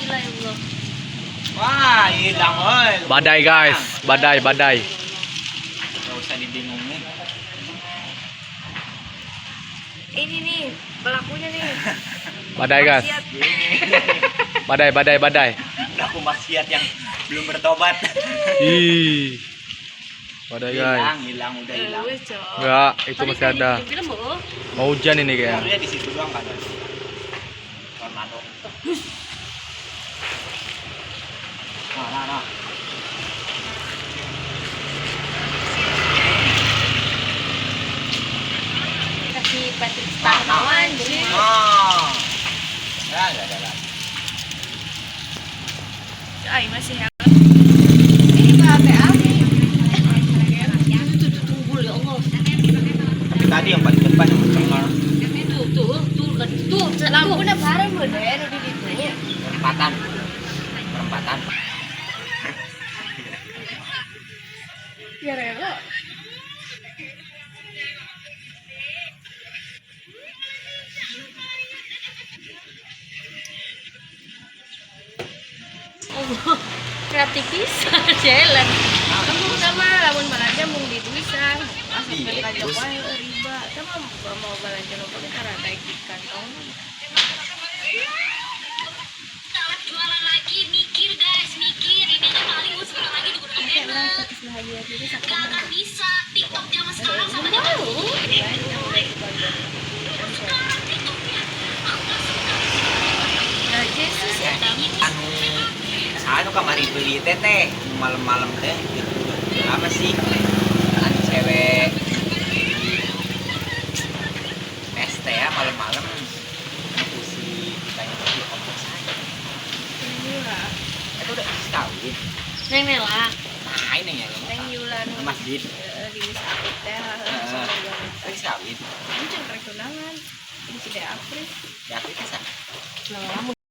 Gila ya Allah. Wah, hilang oi. Badai guys, badai. Gak usah dibingungin. Ini nih pelakunya nih. Badai guys. Maksiat. Badai. Pelaku maksiat yang belum bertobat. Ih. Badai guys. Hilang, udah hilang. Wes, Cok. Enggak, itu Tadi masih kayak ada. di film, Bu. Mau hujan ini kayaknya. Dia di situ doang kan. Tornado. Nah. Kasih Patrick Star kawan jadi. Oh. Ya, ada lah. Ay, masih hangat. Ini pakai apa? Tuh, ya Allah. Tapi tadi yang paling depan yang mencengar. Tuh, lampunya bareng loh, Den, udah di situ. Perempatan. Ya rela. Allah, kreatifis jalan. Kamu sama lamun balanja mung di tulisan. Asal Iya, kajak terus. wae riba. Sama mau balanja lo pakai cara naik di kantong. Jualan lagi, mikir guys, mikir ini tuh paling mau sebentar lagi udah Kayak enak. orang status bahagia jadi sakit. Gak akan bisa TikTok zaman sekarang sama zaman Tahu. dulu. Yang naik bagian. Sekarang TikToknya apa sih? Nah, Jesus ya. Anu kamari beli teteh malam-malam teh apa sih kan cewek ST ya malam-malam si ditanya lagi ngomong saya Ini lah. itu udah kawin Neng Nela. nah ini ya Neng Yulan. ke masjid Di Wisakit teh. lagi kawin Ini cek tunangan. Ini si April. ya aku kesana Lama